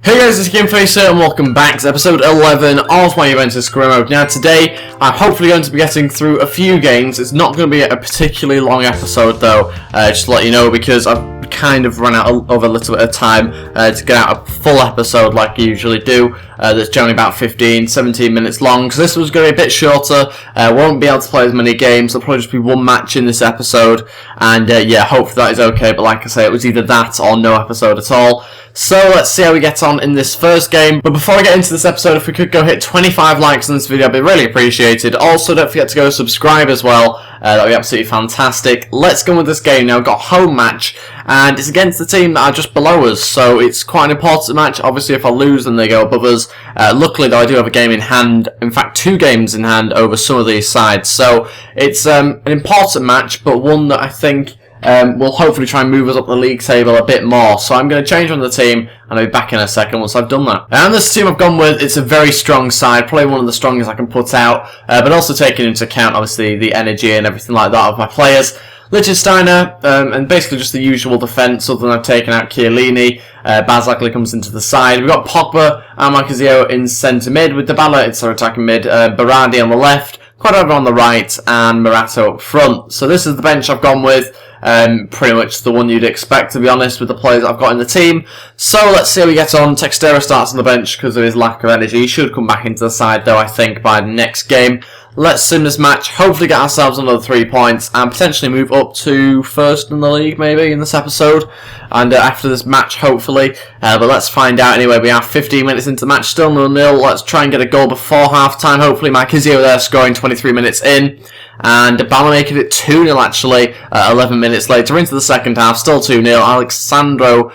Hey guys, it's GameFacer and welcome back to episode 11 of my Juventus career mode. Now today, I'm hopefully going to be getting through a few games. It's not going to be a particularly long episode though, just to let you know, because I've kind of run out of a little bit of time to get out a full episode like I usually do. That's generally about 15-17 minutes long, so this was going to be a bit shorter. Won't be able to play as many games. There'll probably just be one match in this episode, and yeah, hopefully that is okay, but like I say, it was either that or no episode at all. So let's see how we get on in this first game. But before I get into this episode, if we could go hit 25 likes on this video, I'd be really appreciated. Also, don't forget to go subscribe as well. That would be absolutely fantastic. Let's go with this game now. We've got a home match, and it's against the team that are just below us, so it's quite an important match. Obviously, if I lose, then they go above us. Luckily, though, I do have a game in hand. In fact, two games in hand over some of these sides. So it's an important match, but one that I think will hopefully try and move us up the league table a bit more. So I'm going to change on the team, and I'll be back in a second once I've done that. And this team I've gone with, it's a very strong side, probably one of the strongest I can put out, but also taking into account, obviously, the energy and everything like that of my players. Liechtensteiner, and basically just the usual defence, other than I've taken out Chiellini. Barzagli comes into the side. We've got Pogba and Marchisio in centre mid, with Dybala in our attacking mid, Berardi on the left, Quadrado on the right, and Morato up front. So this is the bench I've gone with. Pretty much the one you'd expect, to be honest, with the players I've got in the team. So let's see how we get on. Textera starts on the bench because of his lack of energy. He should come back into the side, though, I think, by the next game. Let's sim this match, hopefully get ourselves another 3 points, and potentially move up to first in the league, maybe, in this episode. And after this match, hopefully. But let's find out anyway. We are 15 minutes into the match, still 0-0. Let's try and get a goal before half-time. Hopefully, Marchisio there scoring 23 minutes in. And Dybala making it 2-0 actually, 11 minutes later into the second half, still 2-0. Alexandro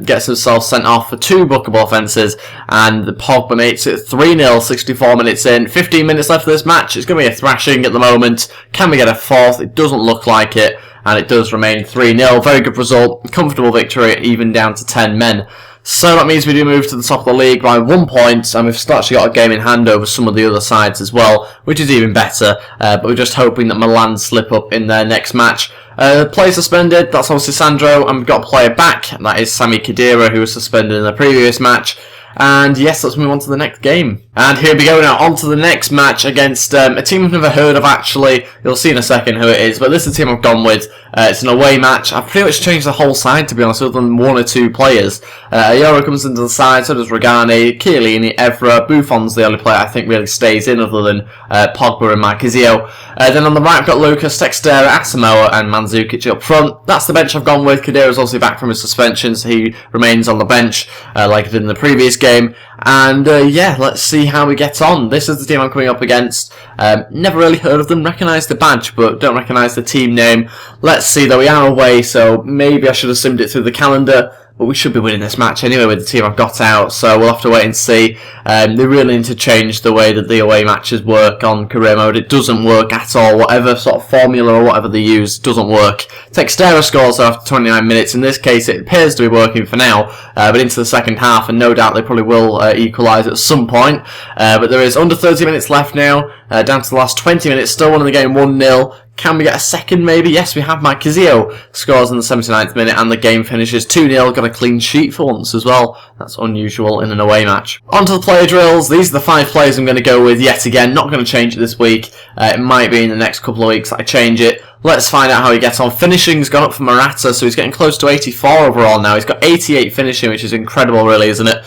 gets himself sent off for 2 bookable offences, and the Pogba makes it 3-0, 64 minutes in. 15 minutes left of this match. It's going to be a thrashing at the moment. Can we get a fourth? It doesn't look like it, and it does remain 3-0. Very good result, comfortable victory, even down to 10 men. So that means we do move to the top of the league by 1 point, and we've actually got a game in hand over some of the other sides as well, which is even better, but we're just hoping that Milan slip up in their next match. Player suspended, that's obviously Sandro, and we've got a player back, and that is Sami Khedira, who was suspended in the previous match. And yes, let's move on to the next game. And here we go now, on to the next match against a team I've never heard of actually. You'll see in a second who it is, but this is the team I've gone with. It's an away match. I've pretty much changed the whole side, to be honest, other than 1 or 2 players. Ayoro comes into the side, so does Rugani, Chiellini, Evra, Buffon's the only player I think really stays in other than Pogba and Marchisio. Then on the right I've got Lucas, Textera, Asamoah and Mandzukic up front. That's the bench I've gone with. Khedira's obviously back from his suspension, so he remains on the bench like he did in the previous game. And yeah, let's see how we get on. This is the team I'm coming up against. Never really heard of them, recognise the badge, but don't recognise the team name. Let's see, though, we are away, so maybe I should have simmed it through the calendar. But we should be winning this match anyway with the team I've got out, so we'll have to wait and see. They really need to change the way that the away matches work on career mode. It doesn't work at all. Whatever sort of formula or whatever they use doesn't work. Textera scores after 29 minutes. In this case, it appears to be working for now, but into the second half, and no doubt they probably will equalise at some point. But there is under 30 minutes left now, down to the last 20 minutes, still winning the game 1-0. Can we get a second maybe? Yes, we have. Marchisio scores in the 79th minute and the game finishes 2-0. Got a clean sheet for once as well. That's unusual in an away match. On to the player drills. These are the 5 players I'm going to go with yet again. Not going to change it this week. It might be in the next couple of weeks that I change it. Let's find out how he gets on. Finishing's gone up for Morata, so he's getting close to 84 overall now. He's got 88 finishing, which is incredible, really, isn't it?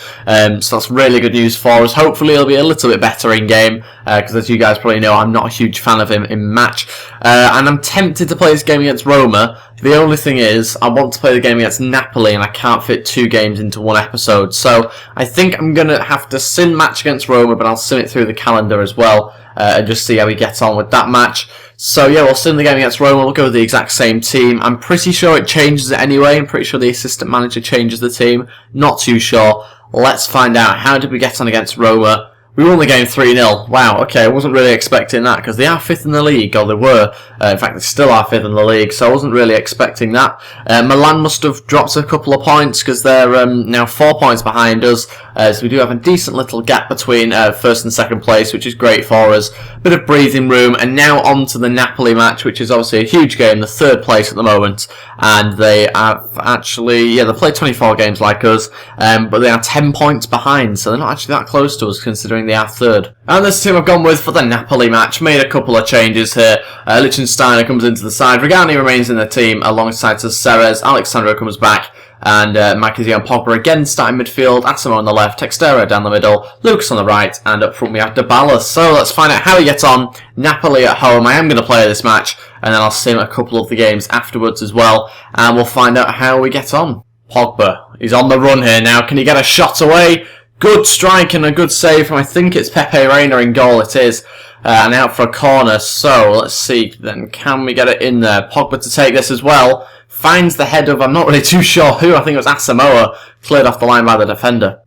So that's really good news for us. Hopefully he'll be a little bit better in game, because as you guys probably know, I'm not a huge fan of him in match. And I'm tempted to play this game against Roma. The only thing is, I want to play the game against Napoli, and I can't fit 2 games into 1 episode. So I think I'm going to have to sim match against Roma, but I'll sim it through the calendar as well, and just see how we get on with that match. So yeah, we'll sim the game against Roma. We'll go with the exact same team. I'm pretty sure it changes it anyway. I'm pretty sure the assistant manager changes the team. Not too sure. Let's find out. How did we get on against Roma? We won the game 3-0. Wow, okay, I wasn't really expecting that because they are 5th in the league, or they were. In fact, they still are 5th in the league, so I wasn't really expecting that. Milan must have dropped a couple of points because they're now 4 points behind us. So we do have a decent little gap between 1st and 2nd place, which is great for us. Bit of breathing room, and now on to the Napoli match, which is obviously a huge game, the 3rd place at the moment. And they have actually, they played 24 games like us, but they are 10 points behind, so they're not actually that close to us considering they are 3rd. And this team I've gone with for the Napoli match, made a couple of changes here. Lichtensteiner comes into the side, Regani remains in the team alongside Ceres, Alexandro comes back, and Mackenzie and Pogba again starting midfield, Asimo on the left, Textera down the middle, Lucas on the right, and up front we have Dybala. So let's find out how he gets on. Napoli at home, I am going to play this match, and then I'll sim a couple of the games afterwards as well, and we'll find out how we get on. Pogba, he's on the run here now, can he get a shot away? Good strike and a good save from, I think it's Pepe Reina in goal, it is. And out for a corner, so let's see then, can we get it in there? Pogba to take this as well, finds the head of, I'm not really too sure who, I think it was Asamoah, cleared off the line by the defender.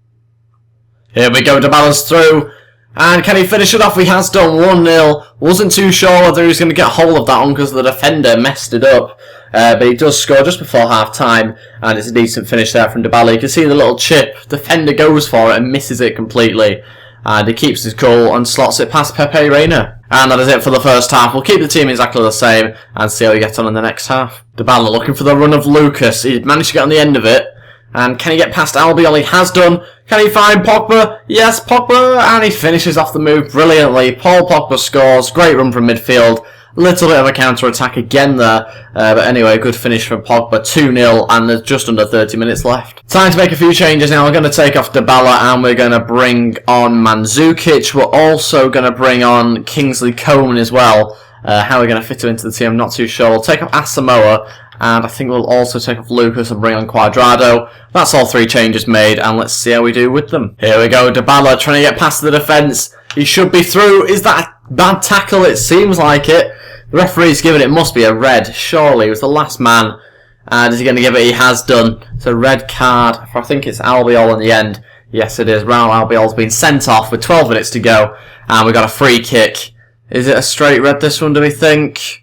Here we go, Dybala's through, and can he finish it off? He has done 1-0, wasn't too sure whether he was going to get hold of that one because the defender messed it up. But he does score just before half-time, and it's a decent finish there from Dybala. You can see the little chip, defender goes for it and misses it completely. And he keeps his cool and slots it past Pepe Reina. And that is it for the first half. We'll keep the team exactly the same and see how he gets on in the next half. Dybala looking for the run of Lucas. He managed to get on the end of it. And can he get past Albiol? He has done. Can he find Pogba? Yes, Pogba! And he finishes off the move brilliantly. Paul Pogba scores. Great run from midfield. Little bit of a counter-attack again there. But anyway, good finish from Pogba. 2-0 and there's just under 30 minutes left. Time to make a few changes now. We're going to take off Dybala and we're going to bring on Mandzukic. We're also going to bring on Kingsley Coman as well. How we're going to fit him into the team, I'm not too sure. We'll take off Asamoah. And I think we'll also take off Lucas and bring on Cuadrado. That's all 3 changes made, and let's see how we do with them. Here we go, Dybala trying to get past the defence. He should be through. Is that a bad tackle? It seems like it. The referee's given it, must be a red. Surely, he was the last man. And is he going to give it? He has done. It's a red card. I think it's Albiol in the end. Yes, it is. Raul Albiol's been sent off with 12 minutes to go. And we've got a free kick. Is it a straight red, this one, do we think?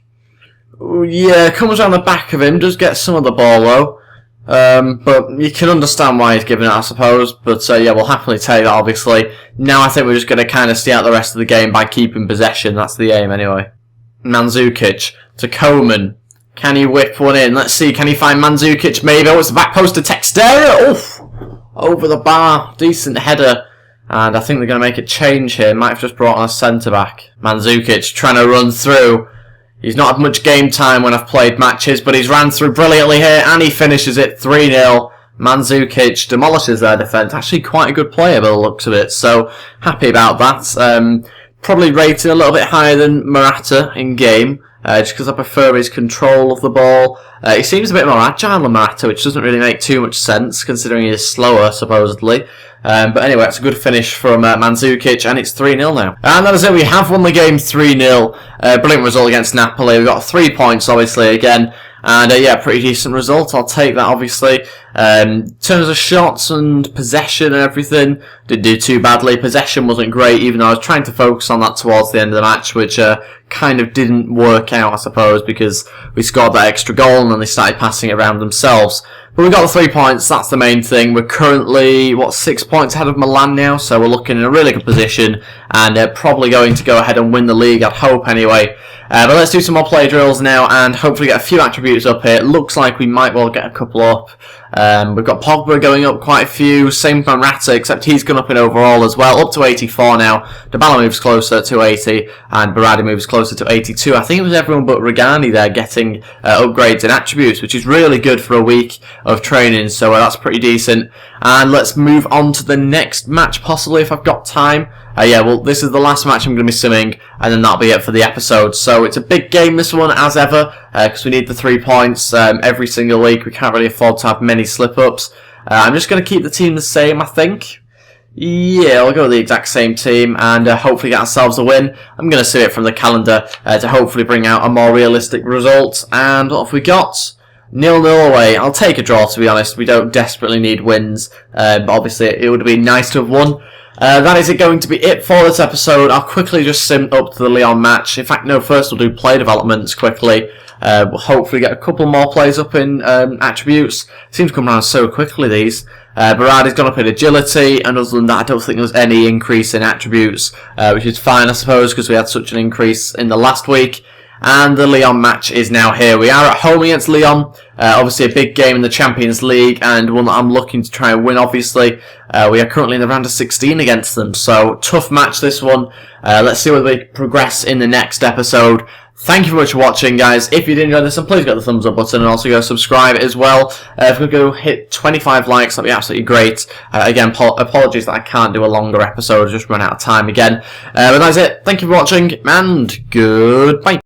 Yeah, comes around the back of him, does get some of the ball though. But you can understand why he's giving it, I suppose. But yeah, we'll happily take that, obviously. Now I think we're just going to kind of stay out the rest of the game by keeping possession. That's the aim, anyway. Mandzukic to Coman. Can he whip one in? Let's see, can he find Mandzukic? Maybe. Oh, it's the back post to Textera. Oof! Over the bar. Decent header. And I think they're going to make a change here. Might have just brought on a centre-back. Mandzukic trying to run through. He's not had much game time when I've played matches, but he's ran through brilliantly here, and he finishes it 3-0. Mandzukic demolishes their defence. Actually quite a good player by the looks of it, so happy about that. Probably rated a little bit higher than Morata in game, just because I prefer his control of the ball. He seems a bit more agile than Morata, which doesn't really make too much sense, considering he is slower, supposedly. But anyway, it's a good finish from Mandzukic, and it's 3-0 now. And that is it, we have won the game 3-0. Brilliant result against Napoli. We've got 3 points, obviously, again. And yeah, pretty decent result. I'll take that, obviously. In terms of shots and possession and everything, didn't do too badly. Possession wasn't great, even though I was trying to focus on that towards the end of the match, which kind of didn't work out, I suppose, because we scored that extra goal and then they started passing it around themselves. But we got the 3 points, that's the main thing. We're currently, 6 points ahead of Milan now, so we're looking in a really good position and probably going to go ahead and win the league, I'd hope anyway. But let's do some more play drills now and hopefully get a few attributes up here. It looks like we might well get a couple up. We've got Pogba going up quite a few, same with Morata, except he's gone up in overall as well, up to 84 now. Dybala moves closer to 80, and Berardi moves closer to 82. I think it was everyone but Regani there getting upgrades in attributes, which is really good for a week of training, so that's pretty decent. And let's move on to the next match, possibly, if I've got time. Yeah, well, this is the last match I'm going to be simming, and then that'll be it for the episode. So it's a big game, this one, as ever, because we need the 3 points every single week. We can't really afford to have many slip-ups. I'm just going to keep the team the same, I think. Yeah, I'll go with the exact same team, and hopefully get ourselves a win. I'm going to see it from the calendar to hopefully bring out a more realistic result. And what have we got? 0-0 away. I'll take a draw, to be honest. We don't desperately need wins, but obviously it would have been nice to have won. That is going to be it for this episode. I'll quickly just sim up to the Lyon match. In fact, no, first we'll do play developments quickly. We'll hopefully get a couple more plays up in attributes. Seems to come around so quickly, these. Berardi's gone up in agility, and other than that, I don't think there's any increase in attributes, which is fine, I suppose, because we had such an increase in the last week. And the Lyon match is now here. We are at home against Lyon. Obviously a big game in the Champions League, and one that I'm looking to try and win, obviously. We are currently in the round of 16 against them, so tough match this one. Let's see whether we progress in the next episode. Thank you very much for watching, guys. If you did enjoy this, then please get the thumbs up button and also go subscribe as well. If we go hit 25 likes, that'd be absolutely great. Again, apologies that I can't do a longer episode. I've just run out of time again. But that's it. Thank you for watching, and goodbye.